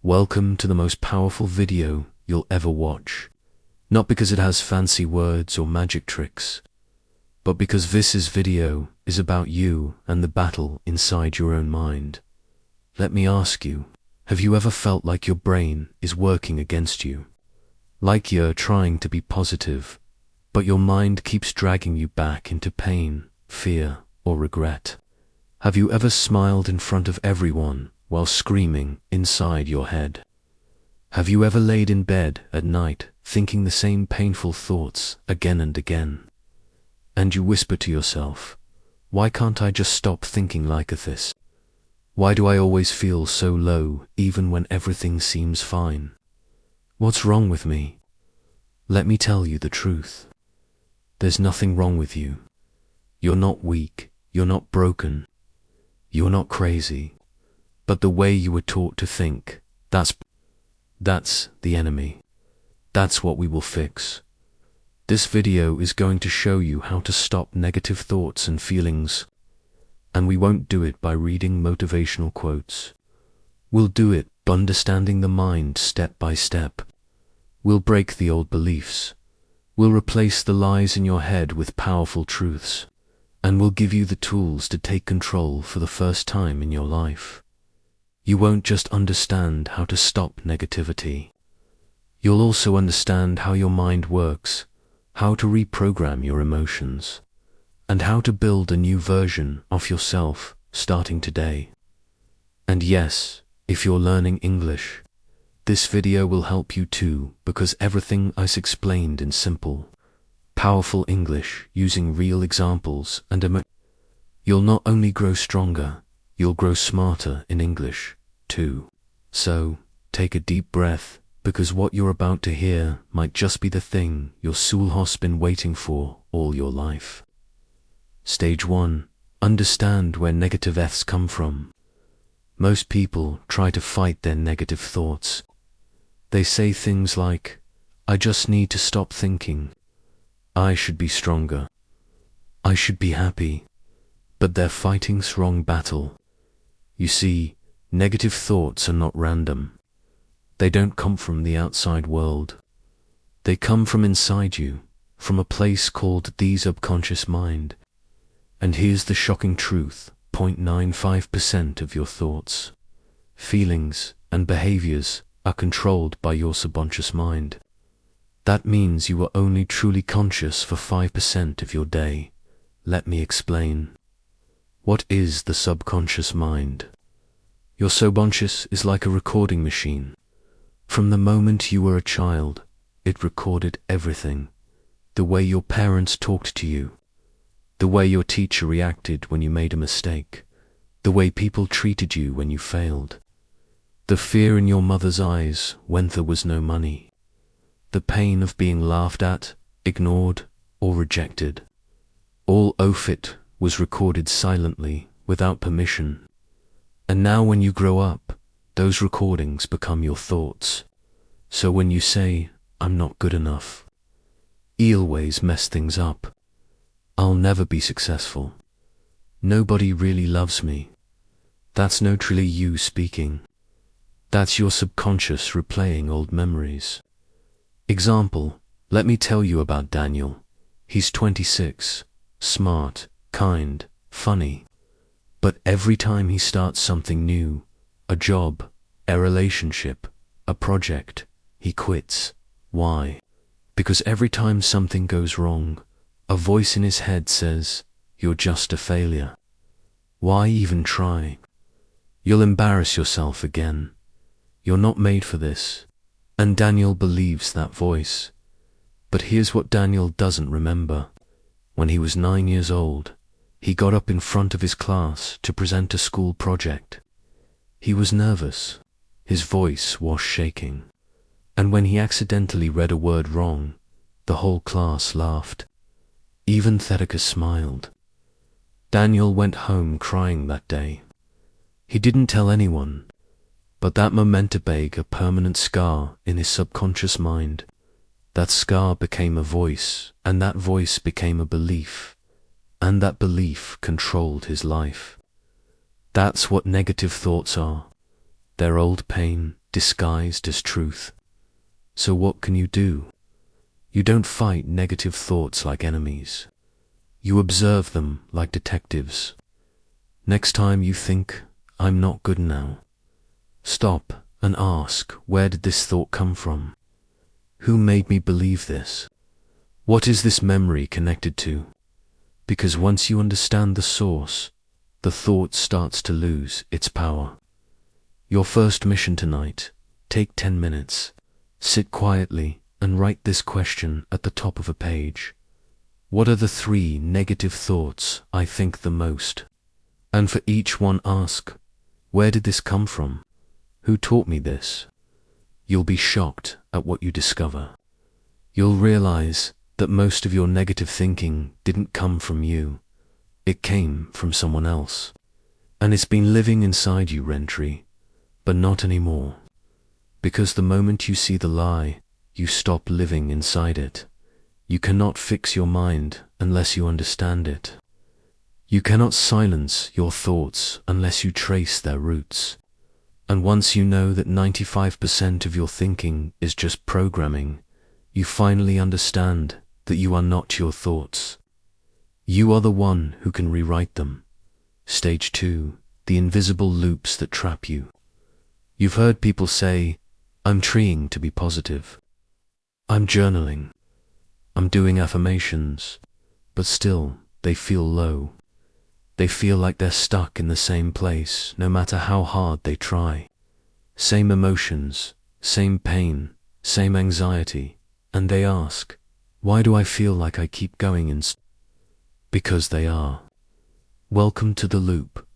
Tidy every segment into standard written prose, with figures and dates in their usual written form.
Welcome to the most powerful video you'll ever watch. Not because it has fancy words or magic tricks, but because this video is about you and the battle inside your own mind. Let me ask you, have you ever felt like your brain is working against you? Like you're trying to be positive, but your mind keeps dragging you back into pain, fear, or regret? Have you ever smiled in front of everyone while screaming inside your head? Have you ever laid in bed at night thinking the same painful thoughts again and again? And you whisper to yourself, why can't I just stop thinking like this? Why do I always feel so low even when everything seems fine? What's wrong with me? Let me tell you the truth. There's nothing wrong with you. You're not weak, you're not broken, you're not crazy. But the way you were taught to think, that's the enemy. That's what we will fix. This video is going to show you how to stop negative thoughts and feelings. And we won't do it by reading motivational quotes. We'll do it by understanding the mind step by step. We'll break the old beliefs. We'll replace the lies in your head with powerful truths. And we'll give you the tools to take control for the first time in your life. You won't just understand how to stop negativity. You'll also understand how your mind works, how to reprogram your emotions, and how to build a new version of yourself starting today. And yes, if you're learning English, this video will help you too, because everything is explained in simple, powerful English using real examples and you'll not only grow stronger, you'll grow smarter in English too. So, take a deep breath, because what you're about to hear might just be the thing your soul has been waiting for all your life. Stage 1. Understand where negative thoughts come from. Most people try to fight their negative thoughts. They say things like, I just need to stop thinking. I should be stronger. I should be happy. But they're fighting the wrong battle. You see, negative thoughts are not random. They don't come from the outside world. They come from inside you, from a place called the subconscious mind. And here's the shocking truth, 0.95% of your thoughts, feelings, and behaviors are controlled by your subconscious mind. That means you are only truly conscious for 5% of your day. Let me explain. What is the subconscious mind? Your subconscious is like a recording machine. From the moment you were a child, it recorded everything. The way your parents talked to you, the way your teacher reacted when you made a mistake, the way people treated you when you failed, the fear in your mother's eyes when there was no money, the pain of being laughed at, ignored, or rejected. All of it was recorded silently, without permission. And now when you grow up, those recordings become your thoughts. So when you say, I'm not good enough, I always mess things up, I'll never be successful, nobody really loves me, that's not truly you speaking. That's your subconscious replaying old memories. Example, let me tell you about Daniel. He's 26, smart, kind, funny. But every time he starts something new, a job, a relationship, a project, he quits. Why? Because every time something goes wrong, a voice in his head says, you're just a failure. Why even try? You'll embarrass yourself again. You're not made for this. And Daniel believes that voice. But here's what Daniel doesn't remember. When he was 9 years old, he got up in front of his class to present a school project. He was nervous. His voice was shaking. And when he accidentally read a word wrong, the whole class laughed. Even Thedicus smiled. Daniel went home crying that day. He didn't tell anyone, but that moment made a permanent scar in his subconscious mind. That scar became a voice, and that voice became a belief, and that belief controlled his life. That's what negative thoughts are. They're old pain, disguised as truth. So what can you do? You don't fight negative thoughts like enemies. You observe them like detectives. Next time you think, I'm not good now, stop and ask, where did this thought come from? Who made me believe this? What is this memory connected to? Because once you understand the source, the thought starts to lose its power. Your first mission tonight, take 10 minutes, sit quietly and write this question at the top of a page. What are the 3 negative thoughts I think the most? And for each one ask, where did this come from? Who taught me this? You'll be shocked at what you discover. You'll realize that most of your negative thinking didn't come from you. It came from someone else. And it's been living inside you rent-free, but not anymore. Because the moment you see the lie, you stop living inside it. You cannot fix your mind unless you understand it. You cannot silence your thoughts unless you trace their roots. And once you know that 95% of your thinking is just programming, you finally understand that you are not your thoughts. You are the one who can rewrite them. Stage 2, the invisible loops that trap you. You've heard people say, I'm trying to be positive. I'm journaling. I'm doing affirmations. But still, they feel low. They feel like they're stuck in the same place, no matter how hard they try. Same emotions, same pain, same anxiety, and they ask, why do I feel like I keep going in? Because they are. Welcome to the loop,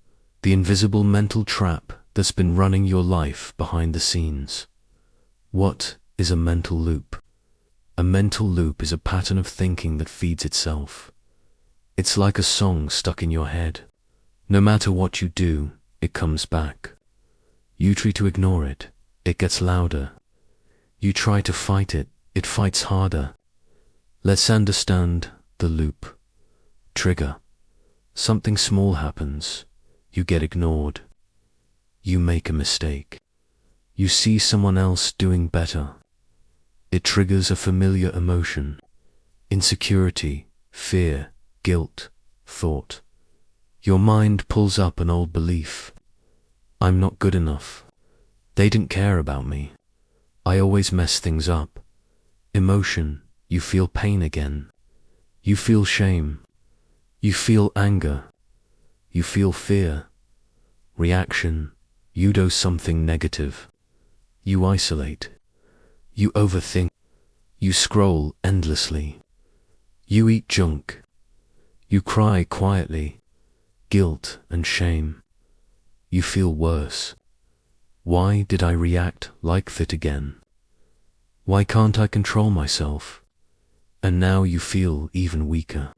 the invisible mental trap that's been running your life behind the scenes. What is a mental loop? A mental loop is a pattern of thinking that feeds itself. It's like a song stuck in your head. No matter what you do, it comes back. You try to ignore it, it gets louder. You try to fight it, it fights harder. Let's understand the loop. Trigger. Something small happens. You get ignored. You make a mistake. You see someone else doing better. It triggers a familiar emotion. Insecurity, fear, guilt, thought. Your mind pulls up an old belief. I'm not good enough. They didn't care about me. I always mess things up. Emotion, you feel pain again. You feel shame. You feel anger. You feel fear. Reaction, you do something negative. You isolate. You overthink. You scroll endlessly. You eat junk. You cry quietly. Guilt and shame. You feel worse. Why did I react like that again? Why can't I control myself? And now you feel even weaker.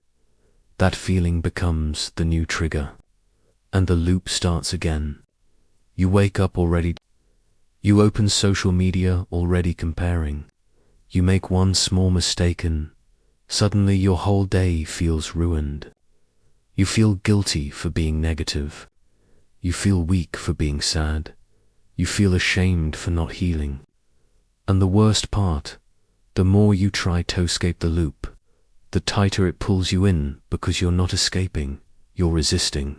That feeling becomes the new trigger. And the loop starts again. You wake up already. You open social media already comparing. You make one small mistake and suddenly your whole day feels ruined. You feel guilty for being negative. You feel weak for being sad. You feel ashamed for not healing. And the worst part, the more you try to escape the loop, the tighter it pulls you in because you're not escaping, you're resisting.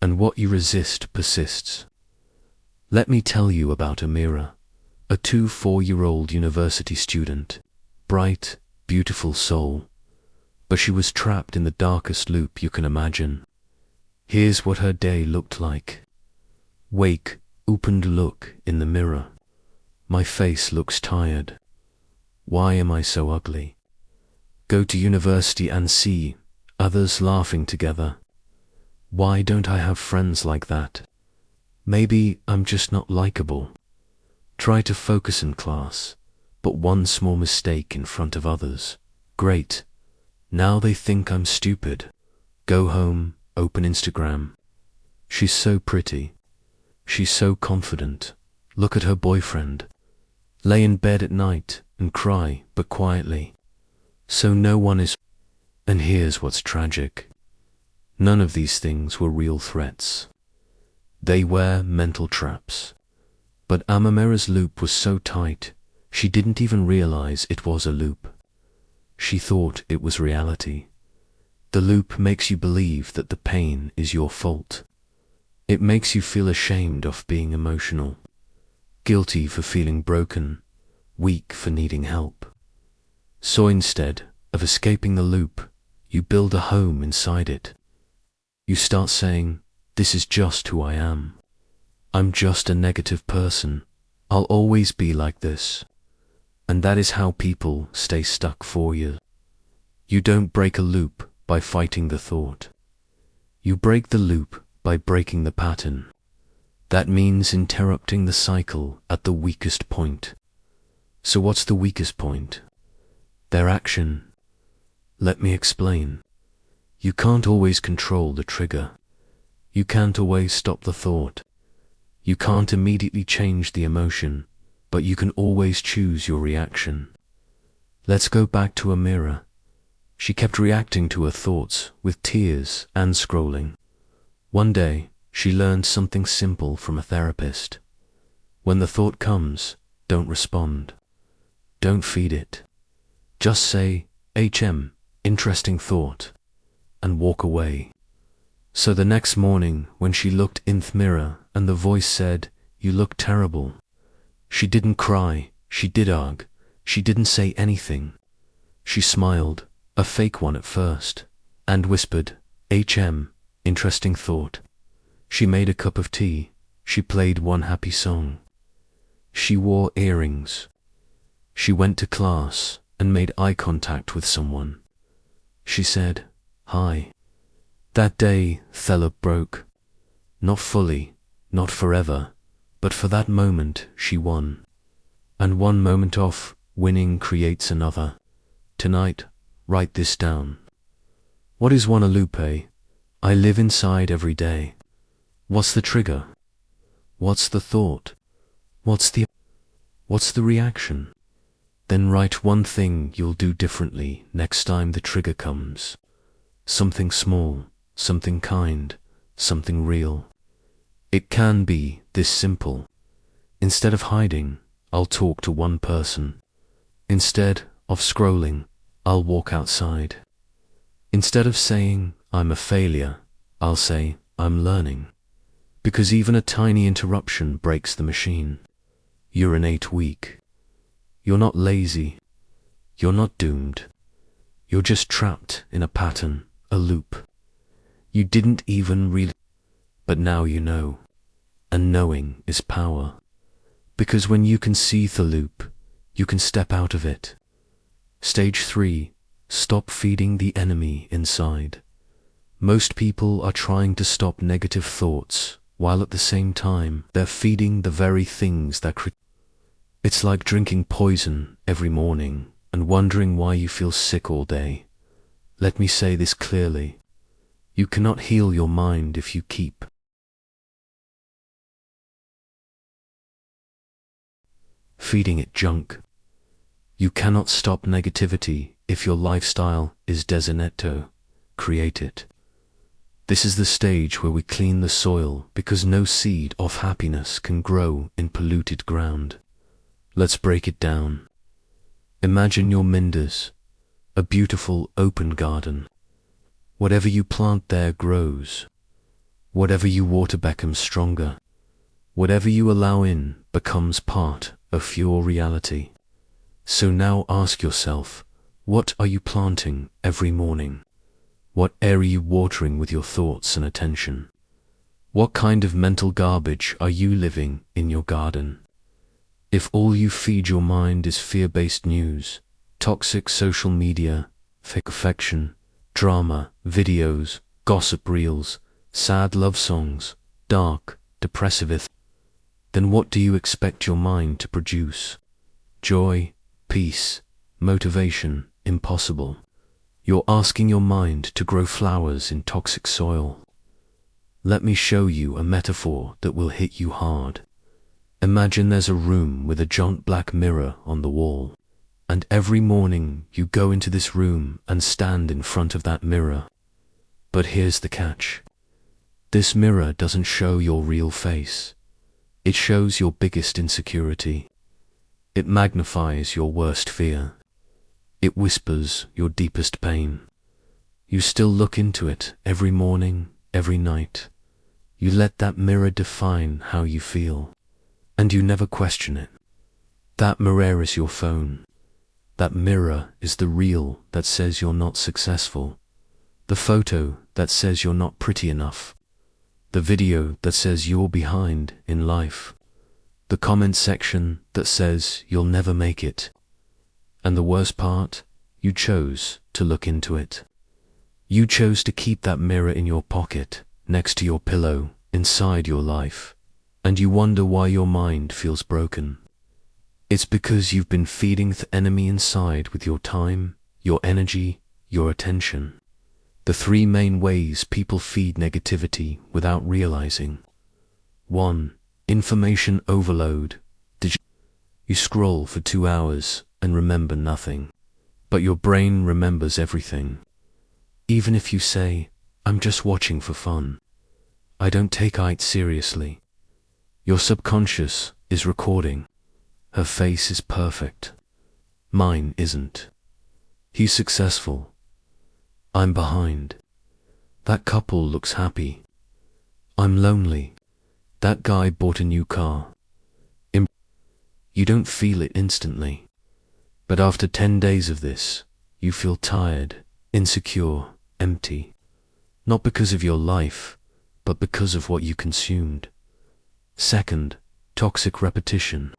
And what you resist persists. Let me tell you about Amira, a 4-year-old university student, bright, beautiful soul. But she was trapped in the darkest loop you can imagine. Here's what her day looked like. Wake, opened look in the mirror. My face looks tired. Why am I so ugly? Go to university and see others laughing together. Why don't I have friends like that? Maybe I'm just not likable. Try to focus in class, but one small mistake in front of others. Great. Now they think I'm stupid. Go home, open Instagram. She's so pretty. She's so confident. Look at her boyfriend. Lay in bed at night and cry, but quietly. So no one is. And here's what's tragic. None of these things were real threats. They were mental traps. But Amamera's loop was so tight, she didn't even realize it was a loop. She thought it was reality. The loop makes you believe that the pain is your fault. It makes you feel ashamed of being emotional, guilty for feeling broken, weak for needing help. So instead of escaping the loop, you build a home inside it. You start saying, "This is just who I am. I'm just a negative person. I'll always be like this." And that is how people stay stuck for years. You don't break a loop by fighting the thought. You break the loop by breaking the pattern. That means interrupting the cycle at the weakest point. So what's the weakest point? Their action. Let me explain. You can't always control the trigger. You can't always stop the thought. You can't immediately change the emotion, but you can always choose your reaction. Let's go back to Amira. She kept reacting to her thoughts with tears and scrolling. One day, she learned something simple from a therapist. When the thought comes, don't respond. Don't feed it. Just say, interesting thought, and walk away. So the next morning, when she looked in the mirror and the voice said, "You look terrible," she didn't cry, she didn't argue, she didn't say anything. She smiled, a fake one at first, and whispered, interesting thought. She made a cup of tea, she played one happy song. She wore earrings. She went to class and made eye contact with someone. She said, "Hi." That day, Thela broke. Not fully, not forever, but for that moment she won. And one moment of winning creates another. Tonight, write this down. What is one loop? I live inside every day. What's the trigger? What's the thought? What's the reaction? Then write one thing you'll do differently next time the trigger comes. Something small, something kind, something real. It can be this simple. Instead of hiding, I'll talk to one person. Instead of scrolling, I'll walk outside. Instead of saying, "I'm a failure," I'll say, "I'm learning." Because even a tiny interruption breaks the machine. You're innate weak. You're not lazy. You're not doomed. You're just trapped in a pattern, a loop. You didn't even realize, but now you know. And knowing is power. Because when you can see the loop, you can step out of it. Stage 3. Stop feeding the enemy inside. Most people are trying to stop negative thoughts, while at the same time they're feeding the very things that It's like drinking poison every morning and wondering why you feel sick all day. Let me say this clearly. You cannot heal your mind if you keep feeding it junk. You cannot stop negativity if your lifestyle is desinetto. Create it. This is the stage where we clean the soil because no seed of happiness can grow in polluted ground. Let's break it down. Imagine your Minders, a beautiful open garden. Whatever you plant there grows. Whatever you water becomes stronger. Whatever you allow in becomes part of your reality. So now ask yourself, what are you planting every morning? What air are you watering with your thoughts and attention? What kind of mental garbage are you living in your garden? If all you feed your mind is fear-based news, toxic social media, fake affection, drama, videos, gossip reels, sad love songs, dark, depressive, then what do you expect your mind to produce? Joy, peace, motivation, impossible. You're asking your mind to grow flowers in toxic soil. Let me show you a metaphor that will hit you hard. Imagine there's a room with a giant black mirror on the wall, and every morning you go into this room and stand in front of that mirror. But here's the catch. This mirror doesn't show your real face. It shows your biggest insecurity. It magnifies your worst fear. It whispers your deepest pain. You still look into it every morning, every night. You let that mirror define how you feel, and you never question it. That mirror is your phone. That mirror is the reel that says you're not successful, the photo that says you're not pretty enough, the video that says you're behind in life, the comment section that says you'll never make it. And the worst part, you chose to look into it. You chose to keep that mirror in your pocket, next to your pillow, inside your life, and you wonder why your mind feels broken. It's because you've been feeding the enemy inside with your time, your energy, your attention. The three main ways people feed negativity without realizing. 1. Information overload. You scroll for 2 hours and remember nothing, but your brain remembers everything. Even if you say, "I'm just watching for fun. I don't take it seriously." Your subconscious is recording. Her face is perfect. Mine isn't. He's successful. I'm behind. That couple looks happy. I'm lonely. That guy bought a new car. You don't feel it instantly. But after 10 days of this, you feel tired, insecure, empty. Not because of your life, but because of what you consumed. 2. Toxic repetition.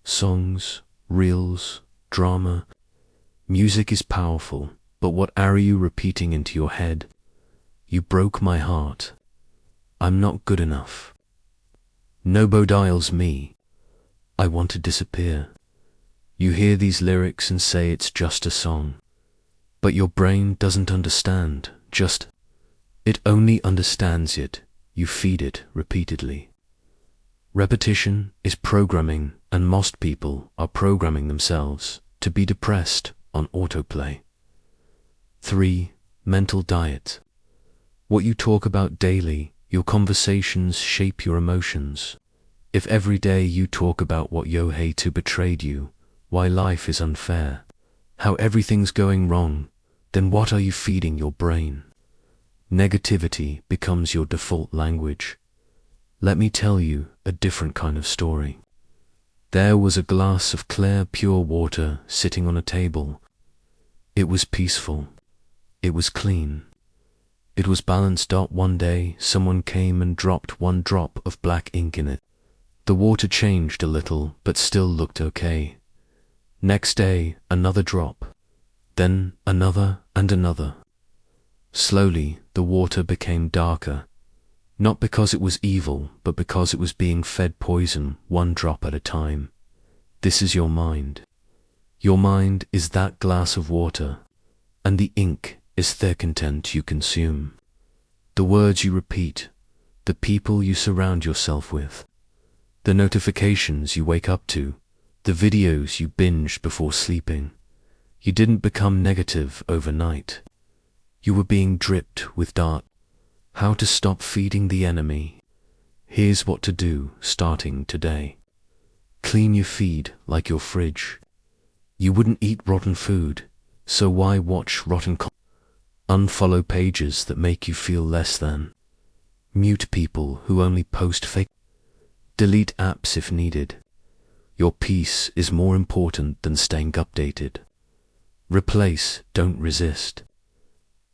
Songs, reels, drama. Music is powerful, but what are you repeating into your head? You broke my heart. I'm not good enough. Nobody's me. I want to disappear. You hear these lyrics and say it's just a song. But your brain doesn't understand, it only understands it. You feed it repeatedly. Repetition is programming, and most people are programming themselves to be depressed on autoplay. 3. Mental diet. What you talk about daily, your conversations shape your emotions. If every day you talk about what you hate who betrayed you, why life is unfair, how everything's going wrong, then what are you feeding your brain? Negativity becomes your default language. Let me tell you a different kind of story. There was a glass of clear, pure water sitting on a table. It was peaceful. It was clean. It was balanced. One day, someone came and dropped one drop of black ink in it. The water changed a little, but still looked okay. Next day, another drop. Then another and another. Slowly, the water became darker. Not because it was evil, but because it was being fed poison, one drop at a time. This is your mind. Your mind is that glass of water, and the ink is the content you consume. The words you repeat, the people you surround yourself with, the notifications you wake up to, the videos you binged before sleeping. You didn't become negative overnight. You were being dripped with dart. How to stop feeding the enemy. Here's what to do starting today. Clean your feed like your fridge. You wouldn't eat rotten food, so why watch rotten content? Unfollow pages that make you feel less than. Mute people who only post fake. Delete apps if needed. Your peace is more important than staying updated. Replace, don't resist.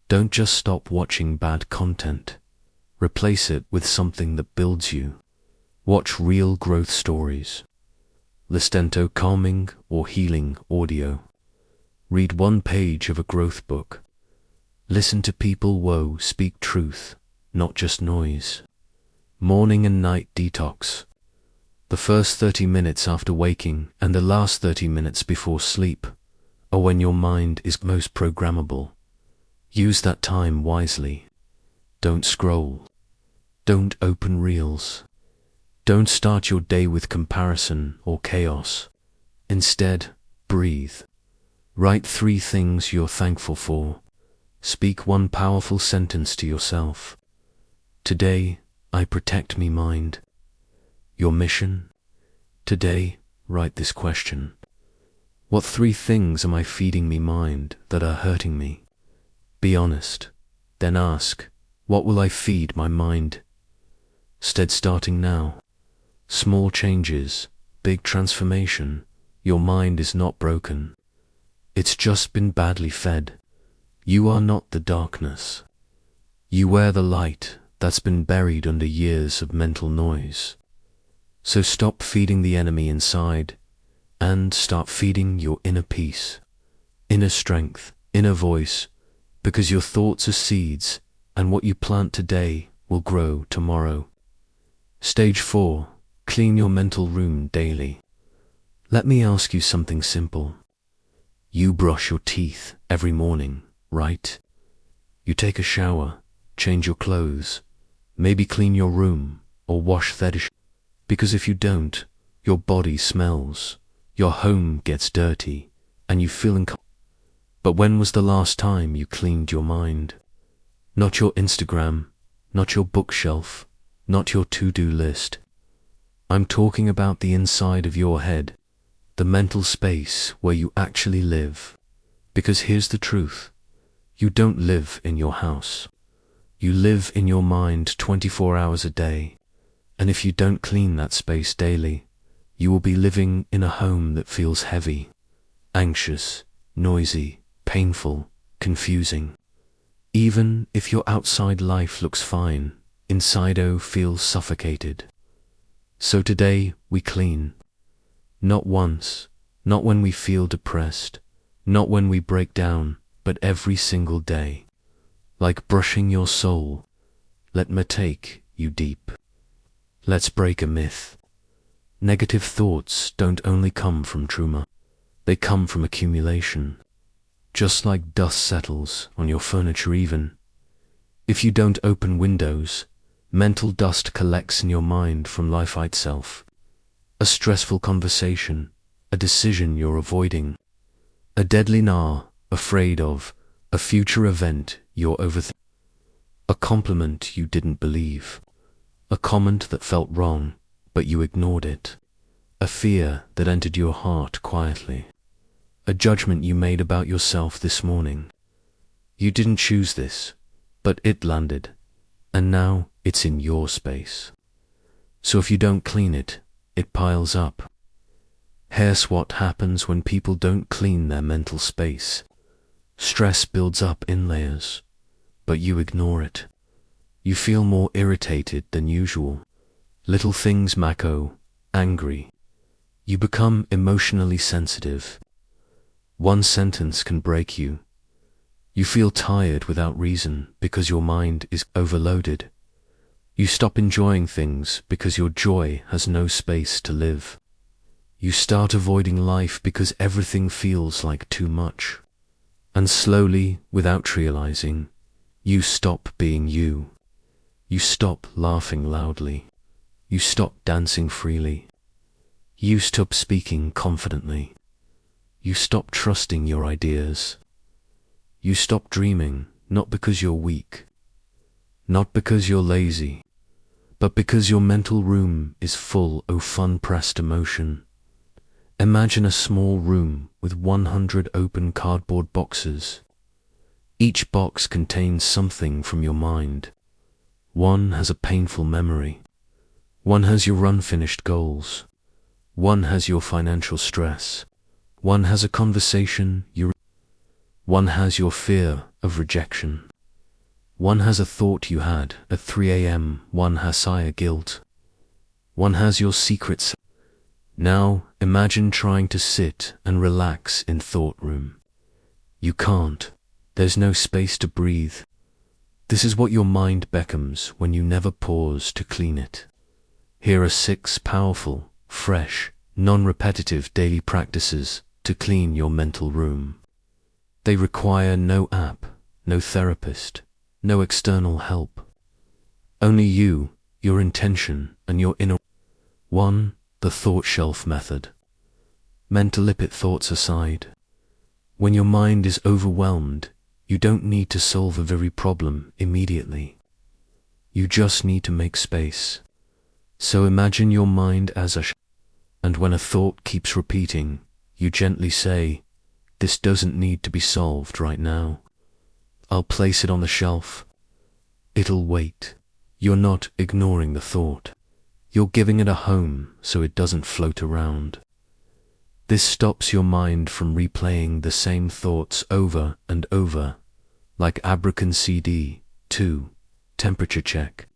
Don't just stop watching bad content. Replace it with something that builds you. Watch real growth stories. Listen to calming or healing audio. Read one page of a growth book. Listen to people speak truth, not just noise. Morning and night detox. The first 30 minutes after waking and the last 30 minutes before sleep are when your mind is most programmable. Use that time wisely. Don't scroll. Don't open reels. Don't start your day with comparison or chaos. Instead, breathe. Write 3 things you're thankful for. Speak one powerful sentence to yourself. Today, I protect me mind. Your mission? Today, write this question. What 3 things am I feeding me mind that are hurting me? Be honest. Then ask, what will I feed my mind? Starting now. Small changes, big transformation. Your mind is not broken. It's just been badly fed. You are not the darkness. You wear the light that's been buried under years of mental noise. So stop feeding the enemy inside and start feeding your inner peace, inner strength, inner voice, because your thoughts are seeds and what you plant today will grow tomorrow. Stage 4. Clean your mental room daily. Let me ask you something simple. You brush your teeth every morning, right? You take a shower, change your clothes, maybe clean your room or wash the dish. Because if you don't, your body smells, your home gets dirty, and you feel uncomfortable. But when was the last time you cleaned your mind? Not your Instagram, not your bookshelf, not your to-do list. I'm talking about the inside of your head, the mental space where you actually live. Because here's the truth. You don't live in your house. You live in your mind 24 hours a day. And if you don't clean that space daily, you will be living in a home that feels heavy, anxious, noisy, painful, confusing. Even if your outside life looks fine, inside feels suffocated. So today we clean. Not once, not when we feel depressed, not when we break down, but every single day. Like brushing your soul, let me take you deep. Let's break a myth. Negative thoughts don't only come from trauma. They come from accumulation. Just like dust settles on your furniture even. If you don't open windows, mental dust collects in your mind from life itself. A stressful conversation, a decision you're avoiding, a deadly afraid of, a future event you're overthinking, a compliment you didn't believe, a comment that felt wrong, but you ignored it, a fear that entered your heart quietly, a judgment you made about yourself this morning. You didn't choose this, but it landed, and now it's in your space. So if you don't clean it, it piles up. Here's what happens when people don't clean their mental space. Stress builds up in layers, but you ignore it. You feel more irritated than usual. Little things angry. You become emotionally sensitive. One sentence can break you. You feel tired without reason because your mind is overloaded. You stop enjoying things because your joy has no space to live. You start avoiding life because everything feels like too much. And slowly, without realizing, you stop being you. You stop laughing loudly. You stop dancing freely. You stop speaking confidently. You stop trusting your ideas. You stop dreaming, not because you're weak, not because you're lazy, but because your mental room is full of unpressed emotion. Imagine a small room with 100 open cardboard boxes. Each box contains something from your mind. One has a painful memory. One has your unfinished goals. One has your financial stress. One has a conversation One has your fear of rejection. One has a thought you had at 3 a.m. One has higher guilt. One has your secrets. Now imagine trying to sit and relax in thought room. You can't. There's no space to breathe. This is what your mind becomes when you never pause to clean it. Here are 6 powerful, fresh, non-repetitive daily practices to clean your mental room. They require no app, no therapist, no external help. Only you, your intention, and your inner. 1. The thought shelf method. Mental thoughts aside. When your mind is overwhelmed, you don't need to solve a very problem immediately. You just need to make space. So imagine your mind as a and when a thought keeps repeating, you gently say, "This doesn't need to be solved right now. I'll place it on the shelf. It'll wait." You're not ignoring the thought. You're giving it a home so it doesn't float around. This stops your mind from replaying the same thoughts over and over, like Abracan CD, 2, temperature check,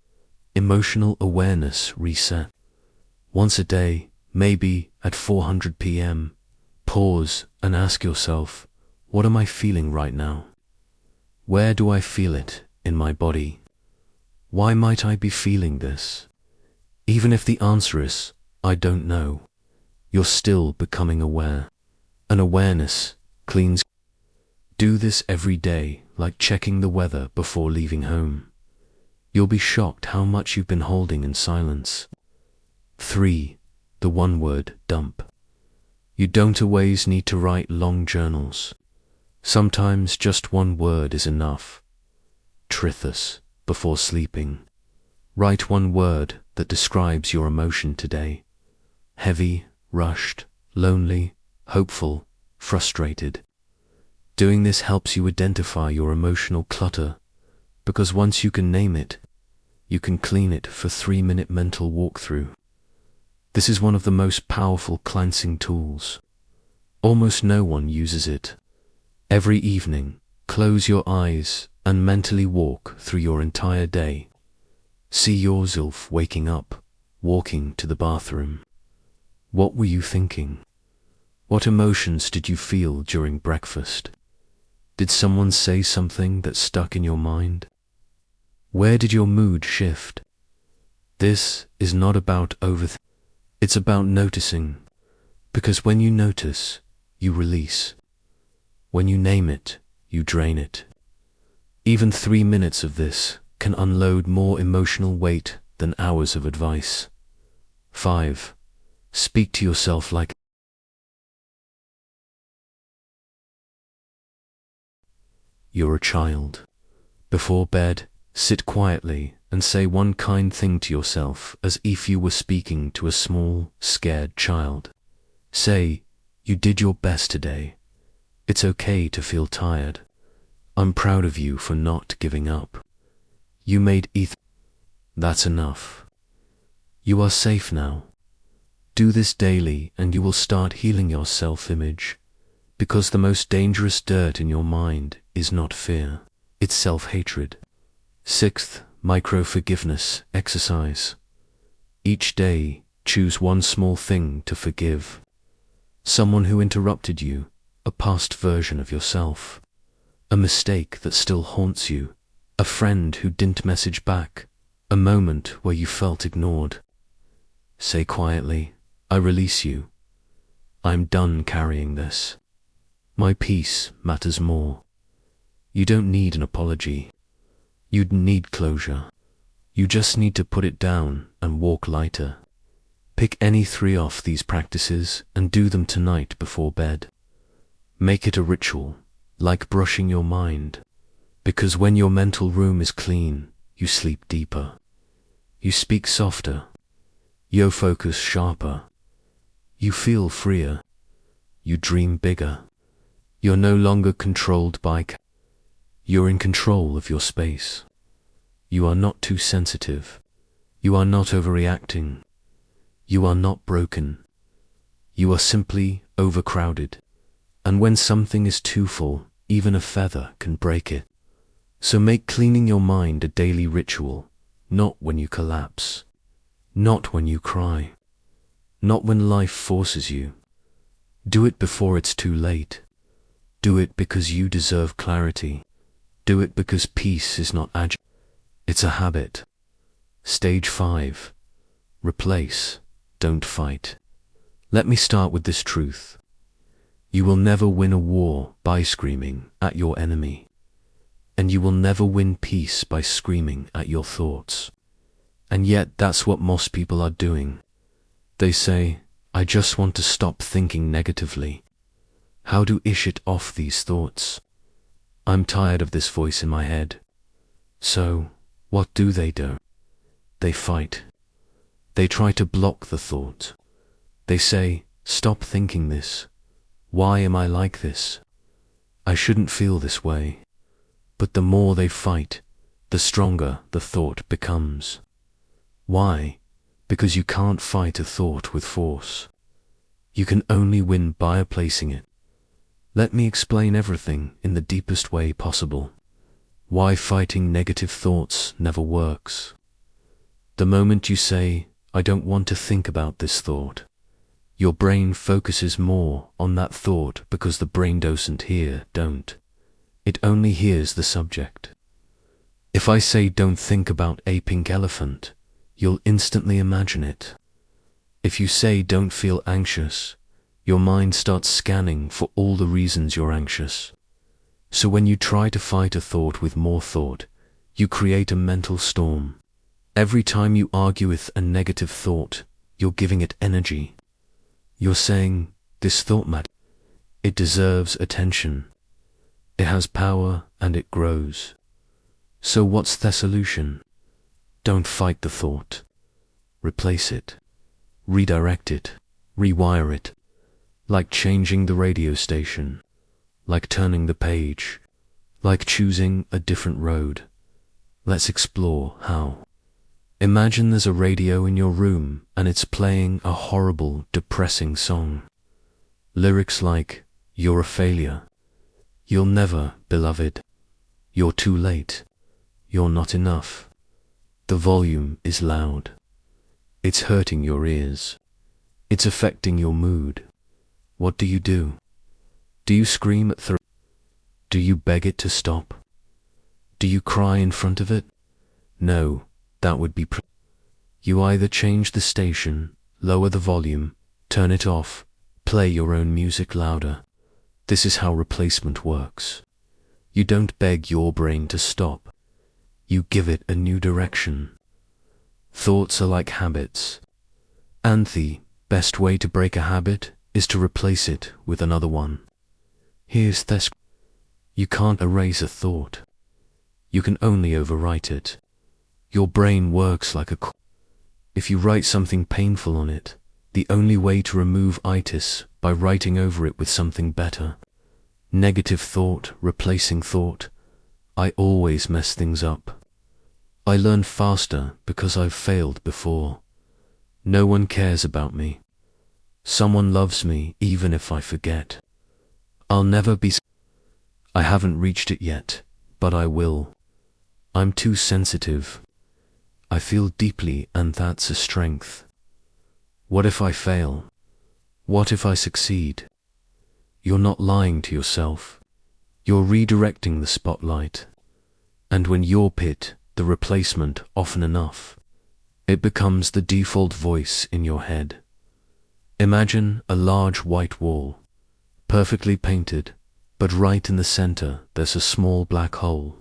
emotional awareness reset. Once a day, maybe at 400 p.m., pause and ask yourself, what am I feeling right now? Where do I feel it in my body? Why might I be feeling this? Even if the answer is, I don't know, you're still becoming aware. An awareness cleans. Do this every day, like checking the weather before leaving home. You'll be shocked how much you've been holding in silence. 3. The one-word dump. You don't always need to write long journals. Sometimes just one word is enough. Trithus, before sleeping. Write one word that describes your emotion today. Heavy, rushed, lonely, hopeful, frustrated. Doing this helps you identify your emotional clutter, because once you can name it, you can clean it for 3-minute mental walkthrough. This is one of the most powerful cleansing tools. Almost no one uses it. Every evening, close your eyes and mentally walk through your entire day. See yourself waking up, walking to the bathroom. What were you thinking? What emotions did you feel during breakfast? Did someone say something that stuck in your mind? Where did your mood shift? This is not about overthinking. It's about noticing, because when you notice, you release. When you name it, you drain it. Even 3 minutes of this can unload more emotional weight than hours of advice. 5. Speak to yourself like you're a child. Before bed, sit quietly and say one kind thing to yourself as if you were speaking to a small, scared child. Say, "You did your best today. It's okay to feel tired. I'm proud of you for not giving up. You made it. That's enough. You are safe now." Do this daily and you will start healing your self-image, because the most dangerous dirt in your mind is not fear, it's self-hatred. 6th, micro-forgiveness exercise. Each day, choose one small thing to forgive. Someone who interrupted you, a past version of yourself, a mistake that still haunts you, a friend who didn't message back, a moment where you felt ignored. Say quietly, "I release you. I'm done carrying this. My peace matters more." You don't need an apology. You'd need closure. You just need to put it down and walk lighter. Pick any 3 off these practices and do them tonight before bed. Make it a ritual, like brushing your mind, because when your mental room is clean, you sleep deeper. You speak softer. You focus sharper. You feel freer. You dream bigger. You're no longer controlled by You're in control of your space. You are not too sensitive. You are not overreacting. You are not broken. You are simply overcrowded. And when something is too full, even a feather can break it. So make cleaning your mind a daily ritual, not when you collapse, not when you cry, not when life forces you. Do it before it's too late. Do it because you deserve clarity. Do it because peace is not it's a habit. Stage 5. Replace, don't fight. Let me start with this truth. You will never win a war by screaming at your enemy. And you will never win peace by screaming at your thoughts. And yet that's what most people are doing. They say, "I just want to stop thinking negatively. How do I shut off these thoughts? I'm tired of this voice in my head." So, what do? They fight. They try to block the thought. They say, "Stop thinking this. Why am I like this? I shouldn't feel this way." But the more they fight, the stronger the thought becomes. Why? Because you can't fight a thought with force. You can only win by replacing it. Let me explain everything in the deepest way possible. Why fighting negative thoughts never works. The moment you say, "I don't want to think about this thought," your brain focuses more on that thought because the brain doesn't hear don't. It only hears the subject. If I say don't think about a pink elephant, you'll instantly imagine it. If you say don't feel anxious, your mind starts scanning for all the reasons you're anxious. So when you try to fight a thought with more thought, you create a mental storm. Every time you argue with a negative thought, you're giving it energy. You're saying, "This thought matters. It deserves attention. It has power and it grows." So what's the solution? Don't fight the thought. Replace it. Redirect it. Rewire it. Like changing the radio station. Like turning the page. Like choosing a different road. Let's explore how. Imagine there's a radio in your room and it's playing a horrible, depressing song. Lyrics like, "You're a failure. You'll never, beloved. You're too late. You're not enough." The volume is loud. It's hurting your ears. It's affecting your mood. What do? Do you scream at the? Do you beg it to stop? Do you cry in front of it? No, that would be You either change the station, lower the volume, turn it off, play your own music louder. This is how replacement works. You don't beg your brain to stop. You give it a new direction. Thoughts are like habits. And the best way to break a habit is to replace it with another one. Here's this. You can't erase a thought. You can only overwrite it. Your brain works like a If you write something painful on it, the only way to remove itis by writing over it with something better. Negative thought, replacing thought. I always mess things up. I learn faster because I've failed before. No one cares about me. Someone loves me even if I forget. I'll never be. I haven't reached it yet, but I will. I'm too sensitive. I feel deeply and that's a strength. What if I fail? What if I succeed? You're not lying to yourself. You're redirecting the spotlight. And when you're pit, the replacement often enough, it becomes the default voice in your head. Imagine a large white wall, perfectly painted, but right in the center there's a small black hole.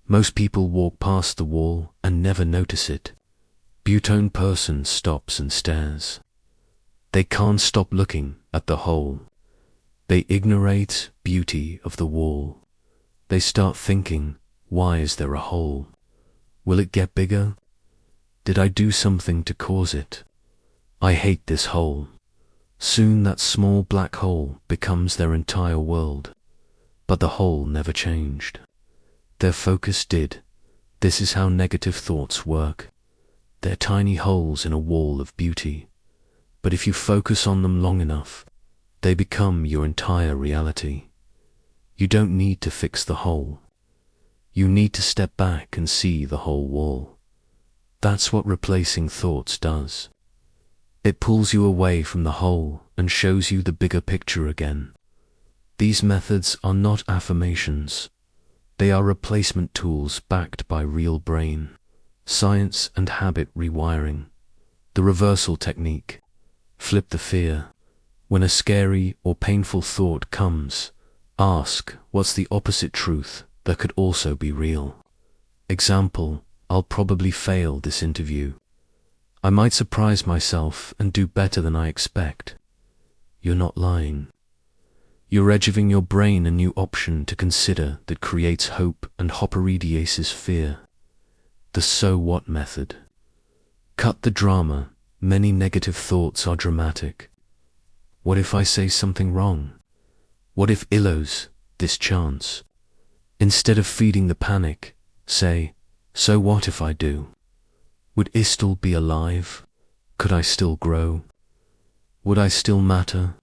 Most people walk past the wall and never notice it. Butone person stops and stares. They can't stop looking at the hole. They ignorate beauty of the wall. They start thinking, why is there a hole? Will it get bigger? Did I do something to cause it? I hate this hole. Soon that small black hole becomes their entire world. But the hole never changed. Their focus did. This is how negative thoughts work. They're tiny holes in a wall of beauty. But if you focus on them long enough, they become your entire reality. You don't need to fix the hole. You need to step back and see the whole wall. That's what replacing thoughts does. It pulls you away from the hole and shows you the bigger picture again. These methods are not affirmations. They are replacement tools backed by real brain, science and habit rewiring. The reversal technique. Flip the fear. When a scary or painful thought comes, ask, what's the opposite truth that could also be real? Example, I'll probably fail this interview. I might surprise myself and do better than I expect. You're not lying. You're giving your brain a new option to consider that creates hope and irradiates fear. The so what method. Cut the drama. Many negative thoughts are dramatic. What if I say something wrong? What if illos this chance? Instead of feeding the panic, say, so what if I do? Would I still be alive? Could I still grow? Would I still matter?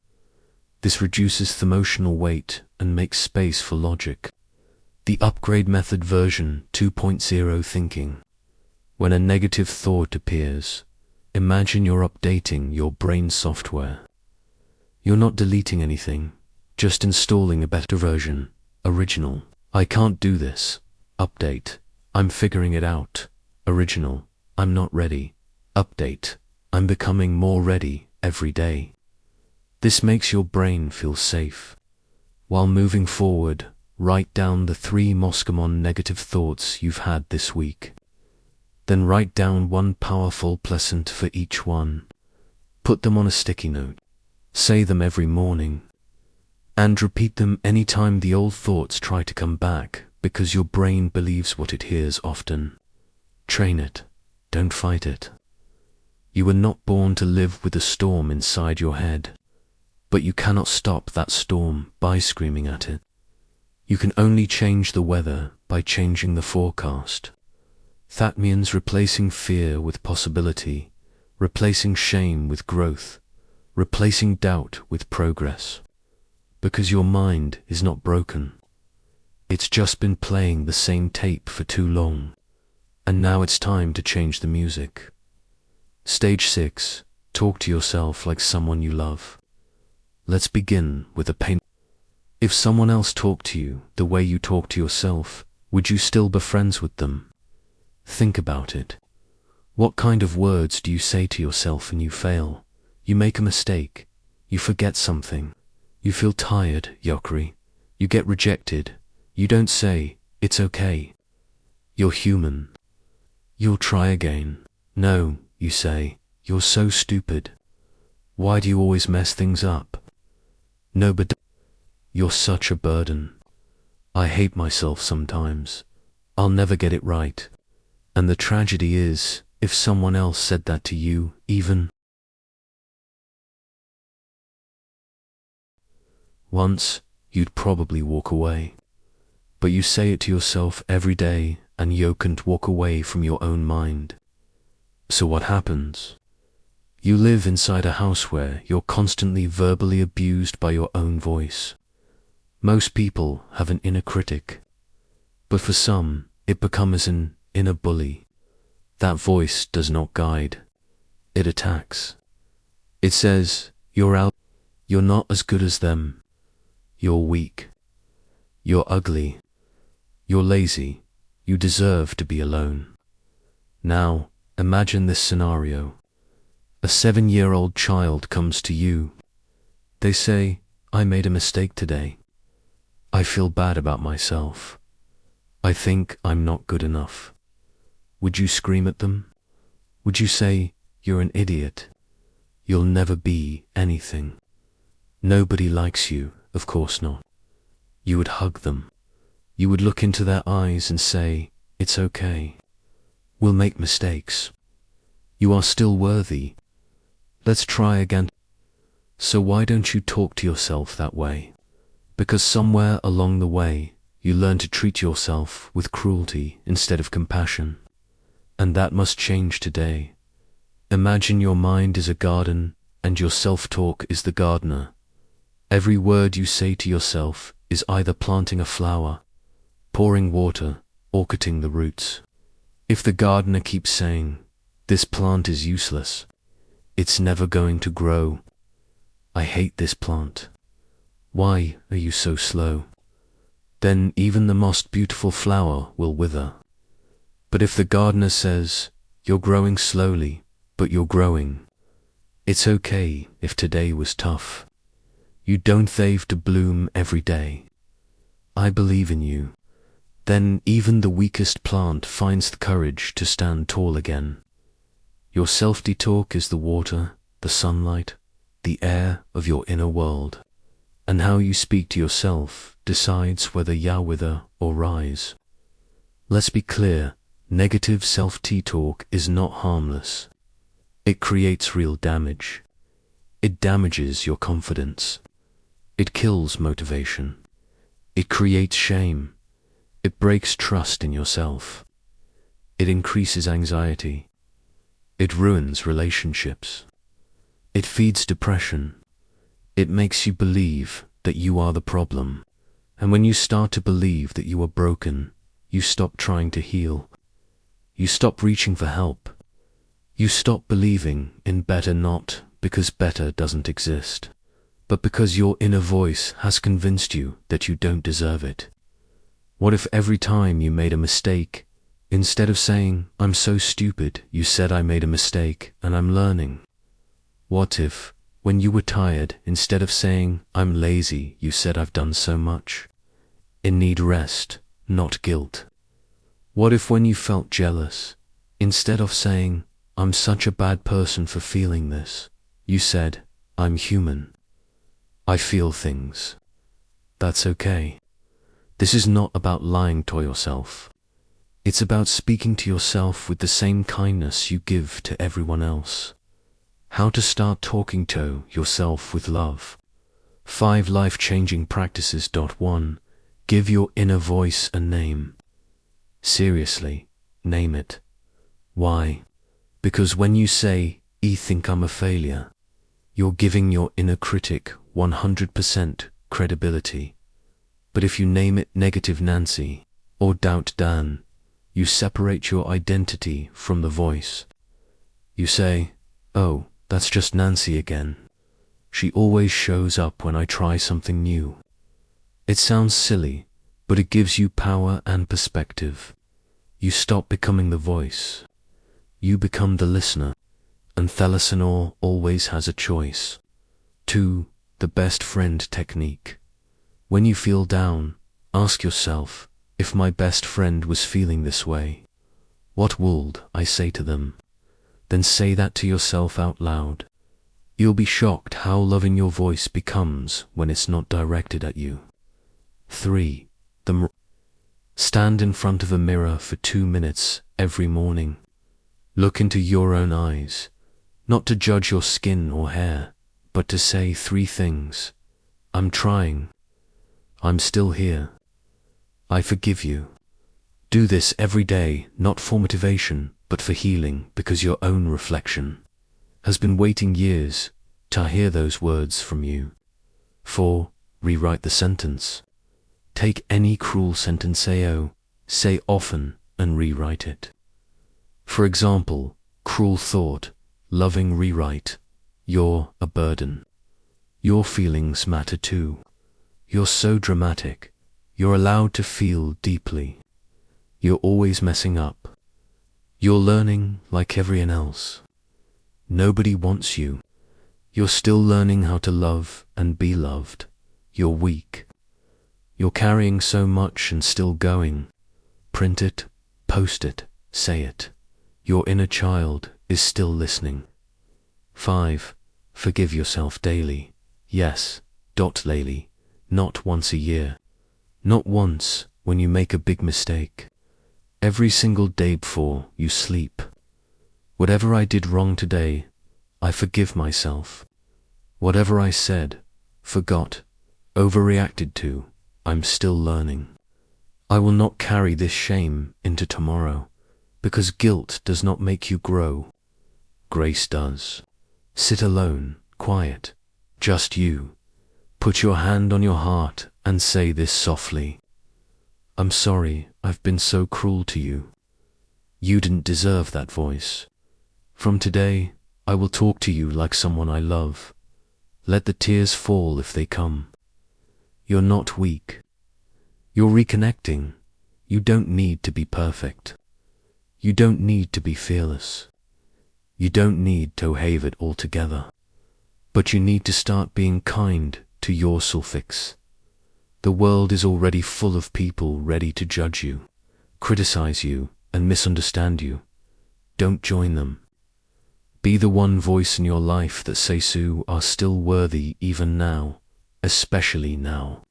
This reduces the emotional weight and makes space for logic. The upgrade method version 2.0 thinking. When a negative thought appears, imagine you're updating your brain software. You're not deleting anything, just installing a better version. Original. I can't do this. Update. I'm figuring it out. Original. I'm not ready. Update. I'm becoming more ready every day. This makes your brain feel safe. While moving forward, write down the 3 most common negative thoughts you've had this week. Then write down one powerful pleasant for each one. Put them on a sticky note. Say them every morning. And repeat them anytime the old thoughts try to come back, because your brain believes what it hears often. Train it. Don't fight it. You were not born to live with a storm inside your head, but you cannot stop that storm by screaming at it. You can only change the weather by changing the forecast. That means replacing fear with possibility, replacing shame with growth, replacing doubt with progress. Because your mind is not broken. It's just been playing the same tape for too long, and now it's time to change the music. Stage 6. Talk to yourself like someone you love. Let's begin with a pain. If someone else talked to you the way you talk to yourself, would you still be friends with them? Think about it. What kind of words do you say to yourself when you fail? You make a mistake. You forget something. You feel tired, Yokri. You get rejected. You don't say, it's okay. You're human. You'll try again. No, you say, you're so stupid. Why do you always mess things up? No, but you're such a burden. I hate myself sometimes. I'll never get it right. And the tragedy is, if someone else said that to you, even once, you'd probably walk away. But you say it to yourself every day, and you can't walk away from your own mind. So what happens? You live inside a house where you're constantly verbally abused by your own voice. Most people have an inner critic, but for some, it becomes an inner bully. That voice does not guide. It attacks. It says, you're out. You're not as good as them. You're weak. You're ugly. You're lazy. You deserve to be alone. Now, imagine this scenario. A 7-year-old child comes to you. They say, I made a mistake today. I feel bad about myself. I think I'm not good enough. Would you scream at them? Would you say, you're an idiot? You'll never be anything. Nobody likes you, of course not. You would hug them. You would look into their eyes and say, it's okay. We'll make mistakes. You are still worthy. Let's try again. So why don't you talk to yourself that way? Because somewhere along the way, you learn to treat yourself with cruelty instead of compassion. And that must change today. Imagine your mind is a garden, and your self-talk is the gardener. Every word you say to yourself is either planting a flower, pouring water, or cutting the roots. If the gardener keeps saying, this plant is useless, it's never going to grow. I hate this plant. Why are you so slow? Then even the most beautiful flower will wither. But if the gardener says, you're growing slowly, but you're growing. It's okay if today was tough. You don't have to bloom every day. I believe in you. Then even the weakest plant finds the courage to stand tall again. Your self-talk is the water, the sunlight, the air of your inner world. And how you speak to yourself decides whether you wither or rise. Let's be clear. Negative self-talk is not harmless. It creates real damage. It damages your confidence. It kills motivation. It creates shame. It breaks trust in yourself. It increases anxiety. It ruins relationships. It feeds depression. It makes you believe that you are the problem. And when you start to believe that you are broken, you stop trying to heal. You stop reaching for help. You stop believing in better, not because better doesn't exist, but because your inner voice has convinced you that you don't deserve it. What if every time you made a mistake, instead of saying, "I'm so stupid," you said, "I made a mistake and I'm learning"? What if, when you were tired, instead of saying, "I'm lazy," you said, "I've done so much. I need rest, not guilt"? What if when you felt jealous, instead of saying, "I'm such a bad person for feeling this," you said, "I'm human. I feel things. That's okay"? This is not about lying to yourself. It's about speaking to yourself with the same kindness you give to everyone else. How to start talking to yourself with love. 5 life-changing practices. 1. Give your inner voice a name. Seriously, name it. Why? Because when you say, "I think I'm a failure," you're giving your inner critic 100% credibility. But if you name it Negative Nancy or Doubt Dan, you separate your identity from the voice. You say, "Oh, that's just Nancy again. She always shows up when I try something new." It sounds silly, but it gives you power and perspective. You stop becoming the voice. You become the listener, and Thalasanor always has a choice. 2. The best friend technique. When you feel down, ask yourself, if my best friend was feeling this way, what would I say to them? Then say that to yourself out loud. You'll be shocked how loving your voice becomes when it's not directed at you. 3. Stand in front of a mirror for 2 minutes every morning. Look into your own eyes, not to judge your skin or hair, but to say 3 things. I'm trying. I'm still here. I forgive you. Do this every day, not for motivation, but for healing, because your own reflection has been waiting years to hear those words from you. 4. Rewrite the sentence. Take any cruel sentence, say often, and rewrite it. For example, cruel thought, loving rewrite. You're a burden. Your feelings matter too. You're so dramatic. You're allowed to feel deeply. You're always messing up. You're learning like everyone else. Nobody wants you. You're still learning how to love and be loved. You're weak. You're carrying so much and still going. Print it, post it, say it. Your inner child is still listening. 5. Forgive yourself daily. Yes, daily, not once a year. Not once when you make a big mistake. Every single day before you sleep. Whatever I did wrong today, I forgive myself. Whatever I said, forgot, overreacted to, I'm still learning. I will not carry this shame into tomorrow, because guilt does not make you grow. Grace does. Sit alone, quiet, just you. Put your hand on your heart and say this softly. I'm sorry I've been so cruel to you. You didn't deserve that voice. From today, I will talk to you like someone I love. Let the tears fall if they come. You're not weak. You're reconnecting. You don't need to be perfect. You don't need to be fearless. You don't need to have it all together. But you need to start being kind to your suffix. The world is already full of people ready to judge you, criticize you, and misunderstand you. Don't join them. Be the one voice in your life that says you are still worthy even now, especially now.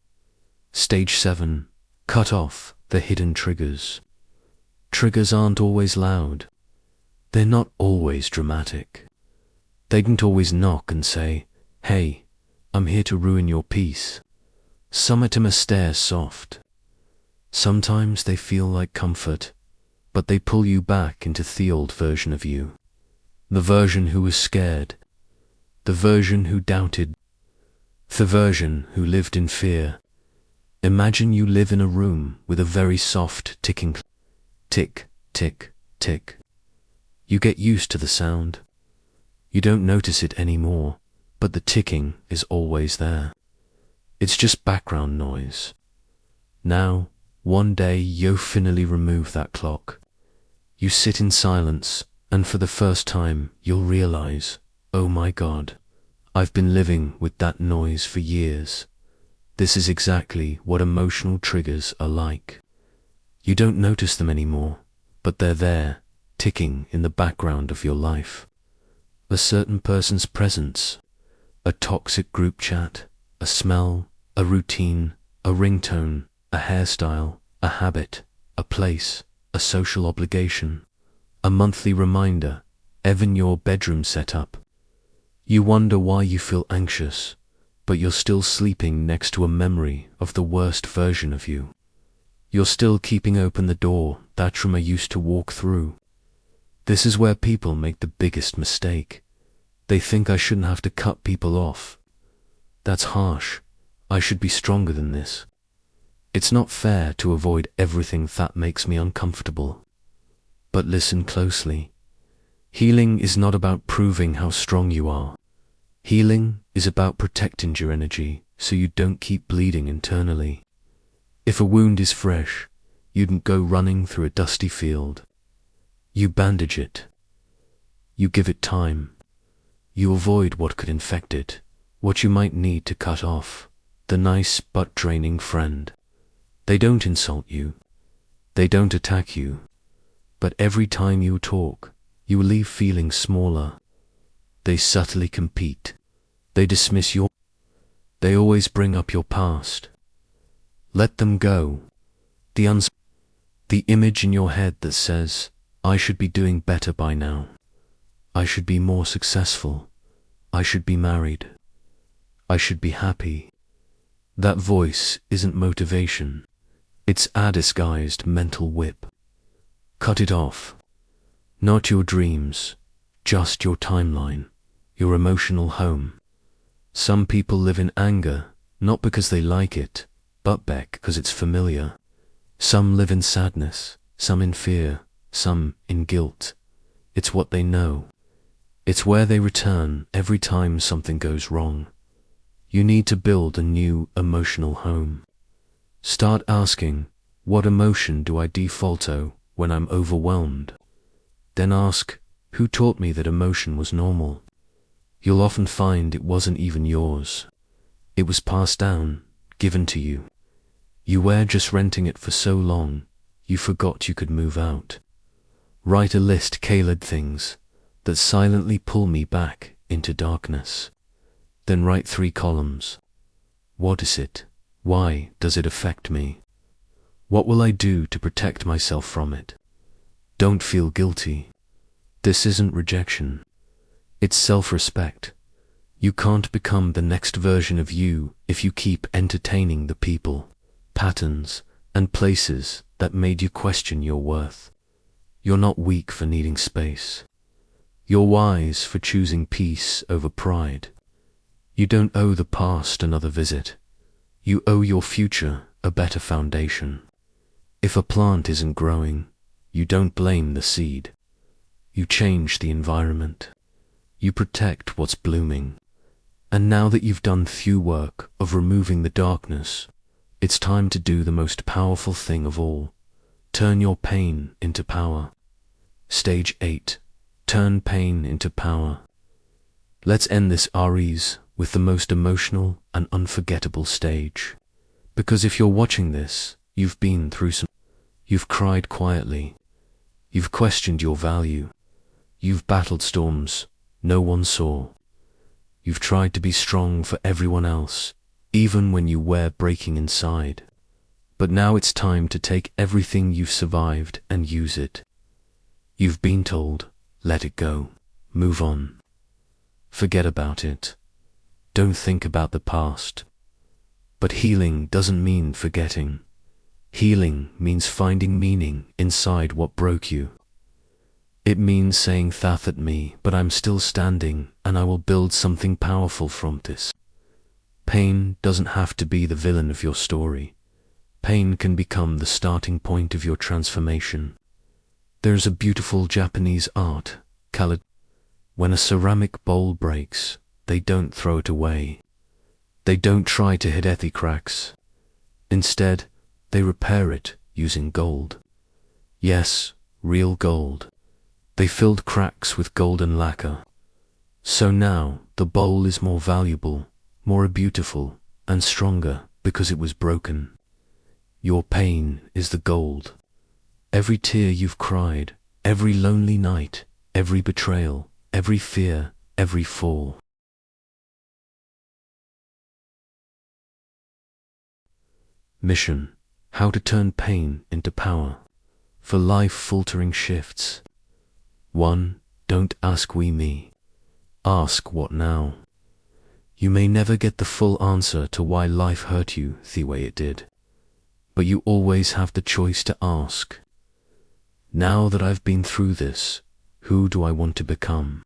Stage 7. Cut off the hidden triggers. Triggers aren't always loud. They're not always dramatic. They didn't always knock and say, "Hey, I'm here to ruin your peace." Some at him stare soft. Sometimes they feel like comfort, but they pull you back into the old version of you. The version who was scared. The version who doubted. The version who lived in fear. Imagine you live in a room with a very soft ticking tick, tick, tick. You get used to the sound. You don't notice it anymore, but the ticking is always there. It's just background noise. Now, one day you finally remove that clock. You sit in silence, and for the first time you'll realize, oh my God, I've been living with that noise for years. This is exactly what emotional triggers are like. You don't notice them anymore, but they're there, ticking in the background of your life. A certain person's presence, a toxic group chat, a smell, a routine, a ringtone, a hairstyle, a habit, a place, a social obligation, a monthly reminder, even your bedroom setup. You wonder why you feel anxious, but you're still sleeping next to a memory of the worst version of you. You're still keeping open the door that room I used to walk through. This is where people make the biggest mistake. They think I shouldn't have to cut people off. That's harsh. I should be stronger than this. It's not fair to avoid everything that makes me uncomfortable. But listen closely. Healing is not about proving how strong you are. Healing is about protecting your energy so you don't keep bleeding internally. If a wound is fresh, you don't go running through a dusty field. You bandage it. You give it time. You avoid what could infect it, what you might need to cut off, the nice but draining friend. They don't insult you. They don't attack you. But every time you talk, you leave feeling smaller. They subtly compete. They dismiss your... They always bring up your past. Let them go. The image in your head that says, I should be doing better by now. I should be more successful. I should be married. I should be happy. That voice isn't motivation. It's a disguised mental whip. Cut it off. Not your dreams, just your timeline, your emotional home. Some people live in anger, not because they like it, but because it's familiar. Some live in sadness, some in fear, some in guilt. It's what they know. It's where they return every time something goes wrong. You need to build a new emotional home. Start asking, what emotion do I default to when I'm overwhelmed? Then ask, who taught me that emotion was normal? You'll often find it wasn't even yours. It was passed down, given to you. You were just renting it for so long, you forgot you could move out. Write a list tailored things that silently pull me back into darkness. Then write 3 columns. What is it? Why does it affect me? What will I do to protect myself from it? Don't feel guilty. This isn't rejection. It's self-respect. You can't become the next version of you if you keep entertaining the people, patterns, and places that made you question your worth. You're not weak for needing space. You're wise for choosing peace over pride. You don't owe the past another visit. You owe your future a better foundation. If a plant isn't growing, you don't blame the seed. You change the environment. You protect what's blooming. And now that you've done the work of removing the darkness, it's time to do the most powerful thing of all. Turn your pain into power. Stage 8. Turn pain into power. Let's end this REs with the most emotional and unforgettable stage. Because if you're watching this, you've been through some... You've cried quietly. You've questioned your value. You've battled storms no one saw. You've tried to be strong for everyone else, even when you were breaking inside. But now it's time to take everything you've survived and use it. You've been told, let it go, move on. Forget about it. Don't think about the past. But healing doesn't mean forgetting. Healing means finding meaning inside what broke you. It means saying "That at me, but I'm still standing, and I will build something powerful from this." Pain doesn't have to be the villain of your story. Pain can become the starting point of your transformation. There's a beautiful Japanese art, called when a ceramic bowl breaks, they don't throw it away. They don't try to hit any cracks. Instead, they repair it using gold. Yes, real gold. They filled cracks with golden lacquer. So now the bowl is more valuable, more beautiful, and stronger because it was broken. Your pain is the gold. Every tear you've cried, every lonely night, every betrayal, every fear, every fall. Mission: how to turn pain into power for life-faltering shifts. 1. Don't ask why me. Ask what now. You may never get the full answer to why life hurt you the way it did, but you always have the choice to ask, now that I've been through this, who do I want to become?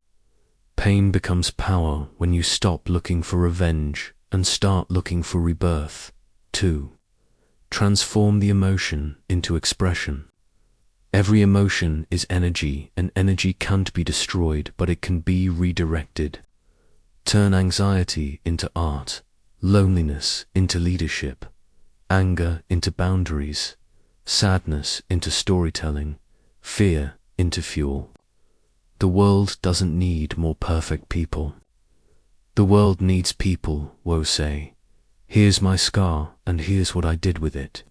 Pain becomes power when you stop looking for revenge and start looking for rebirth. 2. Transform the emotion into expression. Every emotion is energy, and energy can't be destroyed, but it can be redirected. Turn anxiety into art, loneliness into leadership, anger into boundaries, sadness into storytelling, fear into fuel. The world doesn't need more perfect people. The world needs people who say, "Here's my scar, and here's what I did with it."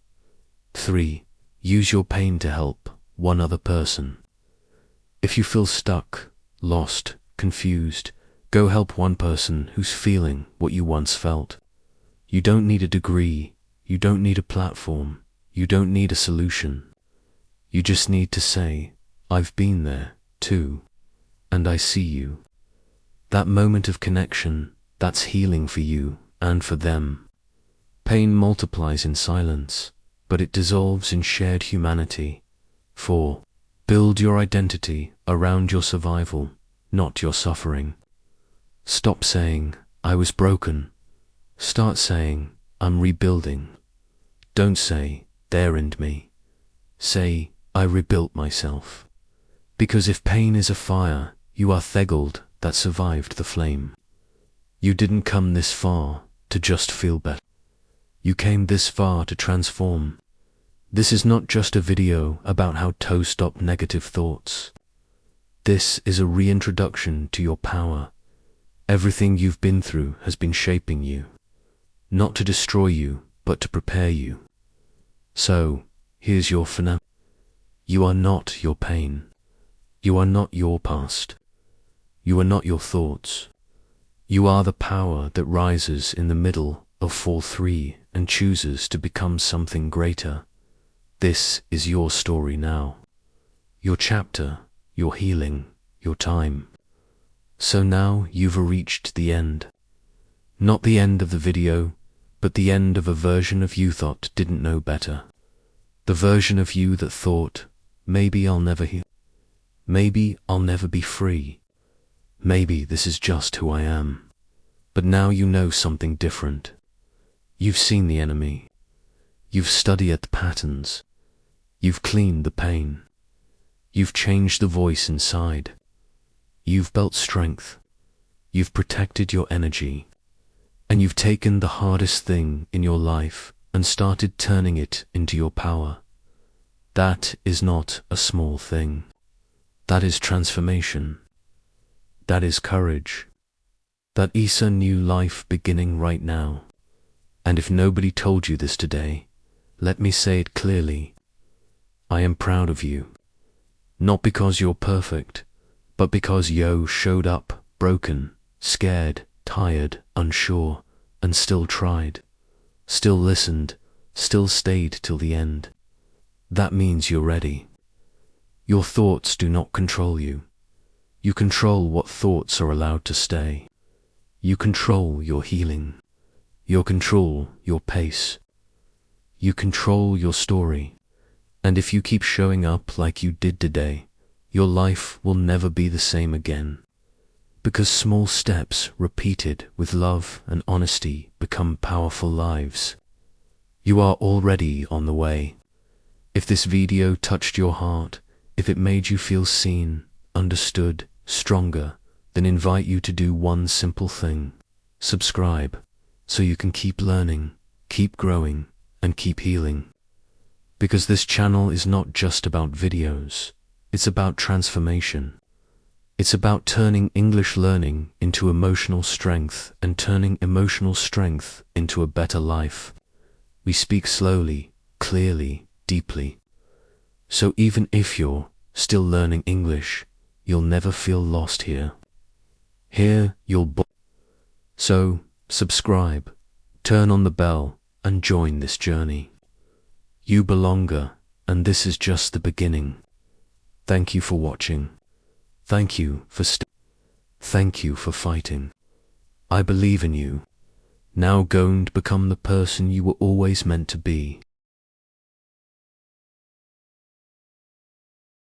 3. Use your pain to help one other person. If you feel stuck, lost, confused, go help one person who's feeling what you once felt. You don't need a degree, you don't need a platform, you don't need a solution. You just need to say, "I've been there, too, and I see you." That moment of connection, that's healing for you and for them. Pain multiplies in silence, but it dissolves in shared humanity. 4. Build your identity around your survival, not your suffering. Stop saying, "I was broken." Start saying, "I'm rebuilding." Don't say, "There end me." Say, "I rebuilt myself." Because if pain is a fire, you are the gold that survived the flame. You didn't come this far to just feel better. You came this far to transform. This is not just a video about how to stop negative thoughts. This is a reintroduction to your power. Everything you've been through has been shaping you, not to destroy you, but to prepare you. So, here's your finale. You are not your pain. You are not your past. You are not your thoughts. You are the power that rises in the middle of fall 3 and chooses to become something greater. This is your story now. Your chapter, your healing, your time. So now you've reached the end. Not the end of the video, but the end of a version of you thought didn't know better. The version of you that thought, maybe I'll never heal. Maybe I'll never be free. Maybe this is just who I am. But now you know something different. You've seen the enemy. You've studied the patterns. You've cleaned the pain. You've changed the voice inside. You've built strength. You've protected your energy. And you've taken the hardest thing in your life and started turning it into your power. That is not a small thing. That is transformation. That is courage. That is a new life beginning right now. And if nobody told you this today, let me say it clearly. I am proud of you. Not because you're perfect, but because you showed up, broken, scared, tired, unsure, and still tried, still listened, still stayed till the end. That means you're ready. Your thoughts do not control you. You control what thoughts are allowed to stay. You control your healing. You control your pace. You control your story. And if you keep showing up like you did today, your life will never be the same again. Because small steps repeated with love and honesty become powerful lives. You are already on the way. If this video touched your heart, if it made you feel seen, understood, stronger, then invite you to do one simple thing. Subscribe, so you can keep learning, keep growing, and keep healing. Because this channel is not just about videos, it's about transformation. It's about turning English learning into emotional strength and turning emotional strength into a better life. We speak slowly, clearly, deeply. So even if you're still learning English, you'll never feel lost here. Here you'll So subscribe, turn on the bell, and join this journey. You belong, and this is just the beginning. Thank you for watching. Thank you for Thank you for fighting. I believe in you. Now go and become the person you were always meant to be.